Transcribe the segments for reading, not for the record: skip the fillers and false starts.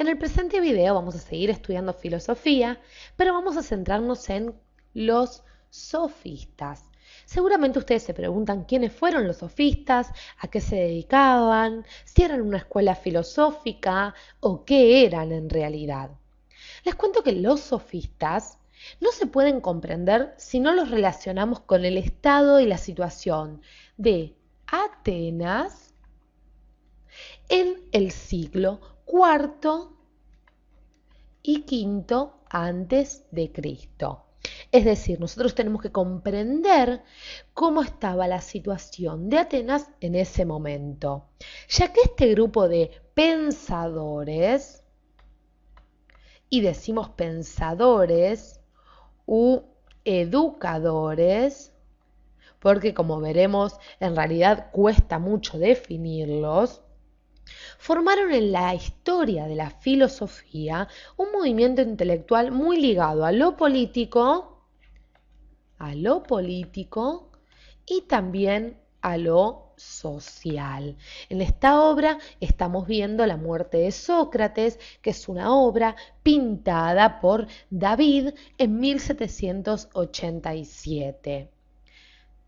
En el presente video vamos a seguir estudiando filosofía, pero vamos a centrarnos en los sofistas. Seguramente ustedes se preguntan quiénes fueron los sofistas, a qué se dedicaban, si eran una escuela filosófica o qué eran en realidad. Les cuento que los sofistas no se pueden comprender si no los relacionamos con el estado y la situación de Atenas en el siglo IV y V antes de Cristo. Es decir, nosotros tenemos que comprender cómo estaba la situación de Atenas en ese momento, ya que este grupo de pensadores, y decimos pensadores u educadores, porque como veremos, en realidad cuesta mucho definirlos, formaron en la historia de la filosofía un movimiento intelectual muy ligado a lo político y también a lo social. En esta obra estamos viendo La muerte de Sócrates, que es una obra pintada por David en 1787.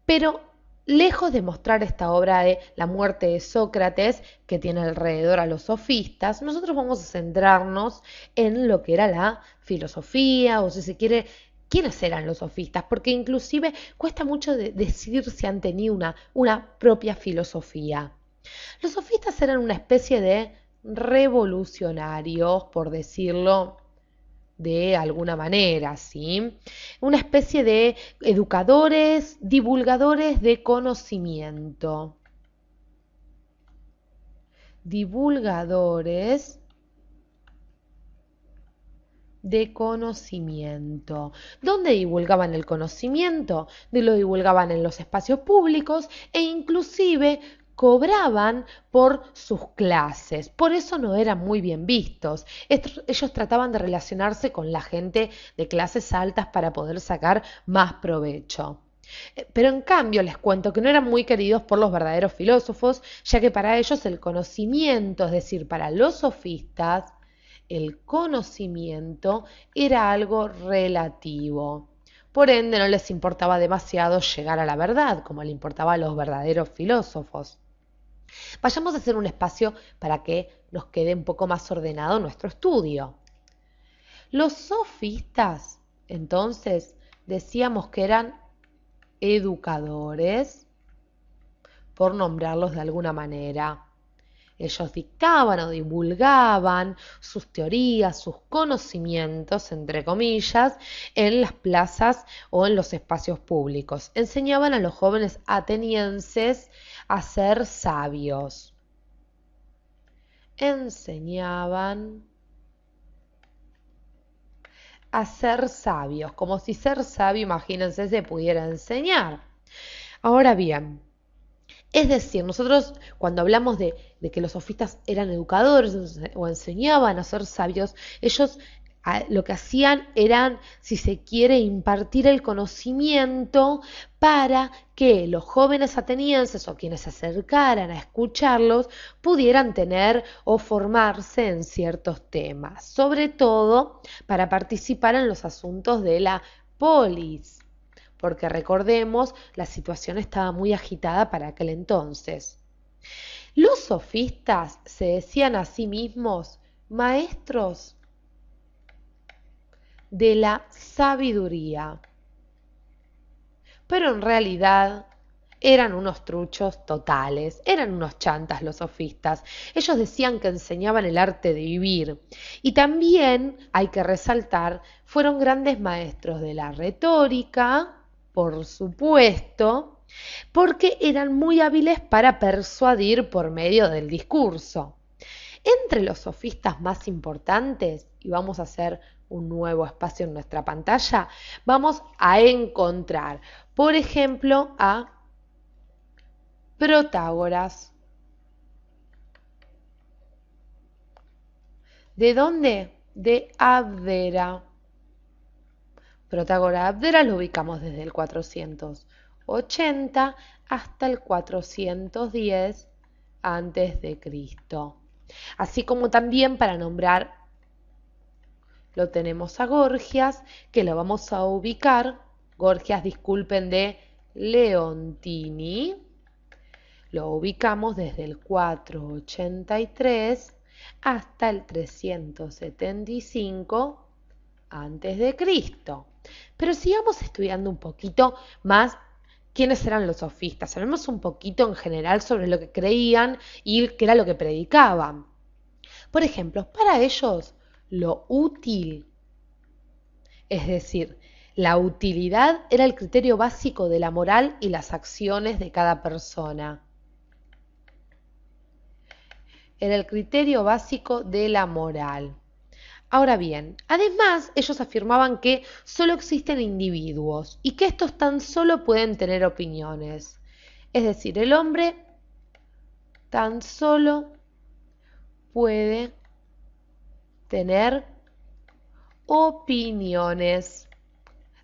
Pero lejos de mostrar esta obra de La muerte de Sócrates, que tiene alrededor a los sofistas, nosotros vamos a centrarnos en lo que era la filosofía, o si se quiere, quiénes eran los sofistas, porque inclusive cuesta mucho decir si han tenido una propia filosofía. Los sofistas eran una especie de revolucionarios, por decirlo de alguna manera, ¿sí? Una especie de educadores, divulgadores de conocimiento. Divulgadores de conocimiento. ¿Dónde divulgaban el conocimiento? Lo divulgaban en los espacios públicos e inclusive cobraban por sus clases. Por eso no eran muy bien vistos. Ellos trataban de relacionarse con la gente de clases altas para poder sacar más provecho. Pero en cambio les cuento que no eran muy queridos por los verdaderos filósofos, ya que para ellos el conocimiento, es decir, para los sofistas, el conocimiento era algo relativo. Por ende, no les importaba demasiado llegar a la verdad, como le importaba a los verdaderos filósofos. Vayamos a hacer un espacio para que nos quede un poco más ordenado nuestro estudio. Los sofistas, entonces, decíamos que eran educadores, por nombrarlos de alguna manera. Ellos dictaban o divulgaban sus teorías, sus conocimientos, entre comillas, en las plazas o en los espacios públicos. Enseñaban a los jóvenes atenienses a ser sabios. Enseñaban a ser sabios, como si ser sabio, imagínense, se pudiera enseñar. Ahora bien, es decir, nosotros cuando hablamos de que los sofistas eran educadores o enseñaban a ser sabios, ellos lo que hacían eran, si se quiere, impartir el conocimiento para que los jóvenes atenienses o quienes se acercaran a escucharlos pudieran tener o formarse en ciertos temas, sobre todo para participar en los asuntos de la polis, porque recordemos, la situación estaba muy agitada para aquel entonces. Los sofistas se decían a sí mismos maestros de la sabiduría, pero en realidad eran unos truchos totales, eran unos chantas los sofistas. Ellos decían que enseñaban el arte de vivir y también, hay que resaltar, fueron grandes maestros de la retórica, por supuesto, porque eran muy hábiles para persuadir por medio del discurso. Entre los sofistas más importantes, y vamos a hacer un nuevo espacio en nuestra pantalla, vamos a encontrar, por ejemplo, a Protágoras. ¿De dónde? De Abdera. Protágoras de Abdera lo ubicamos desde el 480 hasta el 410 antes de Cristo. Así como también para nombrar lo tenemos a Gorgias, que lo vamos a ubicar, Gorgias, disculpen, de Leontini, lo ubicamos desde el 483 hasta el 375 antes de Cristo. Pero sigamos estudiando un poquito más quiénes eran los sofistas. Hablemos un poquito en general sobre lo que creían y qué era lo que predicaban. Por ejemplo, para ellos lo útil, es decir, la utilidad era el criterio básico de la moral y las acciones de cada persona. Era el criterio básico de la moral. Ahora bien, además ellos afirmaban que solo existen individuos y que estos tan solo pueden tener opiniones. Es decir, el hombre tan solo puede tener opiniones.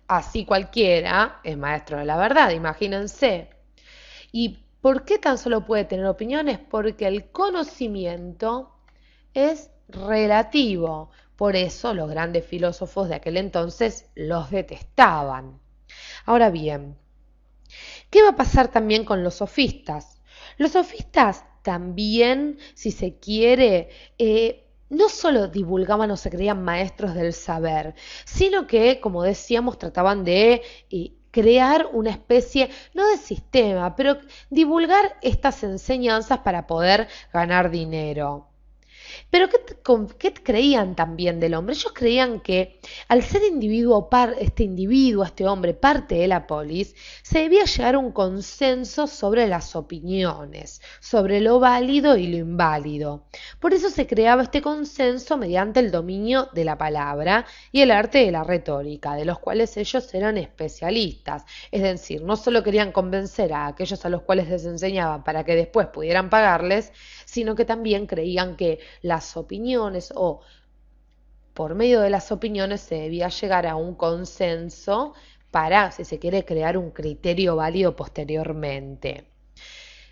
Así cualquiera es maestro de la verdad, imagínense. ¿Y por qué tan solo puede tener opiniones? Porque el conocimiento es relativo. Por eso los grandes filósofos de aquel entonces los detestaban. Ahora bien, ¿qué va a pasar también con los sofistas? Los sofistas también, si se quiere, no solo divulgaban o se creían maestros del saber, sino que, como decíamos, trataban de crear una especie, no de sistema, pero divulgar estas enseñanzas para poder ganar dinero. Pero ¿qué creían también del hombre? Ellos creían que al ser este hombre, parte de la polis, se debía llegar a un consenso sobre las opiniones, sobre lo válido y lo inválido. Por eso se creaba este consenso mediante el dominio de la palabra y el arte de la retórica, de los cuales ellos eran especialistas. Es decir, no solo querían convencer a aquellos a los cuales les enseñaban para que después pudieran pagarles, sino que también creían que las opiniones o por medio de las opiniones se debía llegar a un consenso para, si se quiere, crear un criterio válido posteriormente.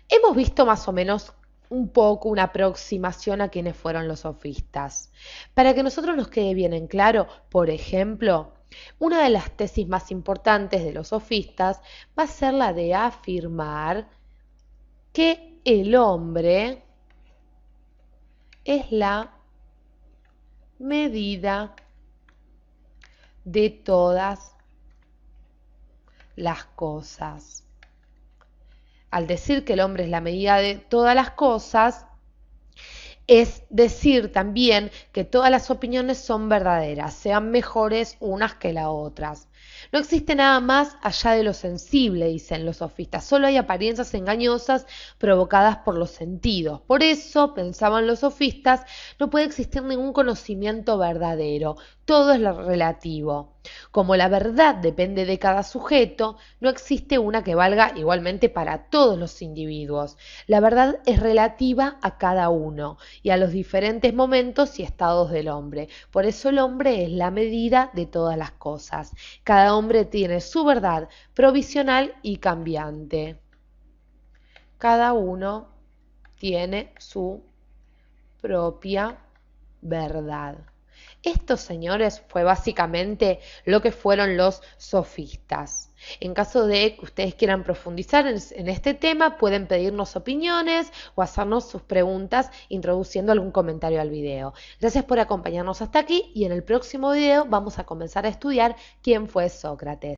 Hemos visto más o menos un poco una aproximación a quiénes fueron los sofistas. Para que nosotros nos quede bien en claro, por ejemplo, una de las tesis más importantes de los sofistas va a ser la de afirmar que el hombre es la medida de todas las cosas. Al decir que el hombre es la medida de todas las cosas, es decir también que todas las opiniones son verdaderas, sean mejores unas que las otras. No existe nada más allá de lo sensible, dicen los sofistas, solo hay apariencias engañosas provocadas por los sentidos. Por eso, pensaban los sofistas, no puede existir ningún conocimiento verdadero, todo es lo relativo. Como la verdad depende de cada sujeto, no existe una que valga igualmente para todos los individuos. La verdad es relativa a cada uno y a los diferentes momentos y estados del hombre. Por eso el hombre es la medida de todas las cosas. Cada hombre tiene su verdad provisional y cambiante. Cada uno tiene su propia verdad. Esto, señores, fue básicamente lo que fueron los sofistas. En caso de que ustedes quieran profundizar en este tema, pueden pedirnos opiniones o hacernos sus preguntas introduciendo algún comentario al video. Gracias por acompañarnos hasta aquí y en el próximo video vamos a comenzar a estudiar quién fue Sócrates.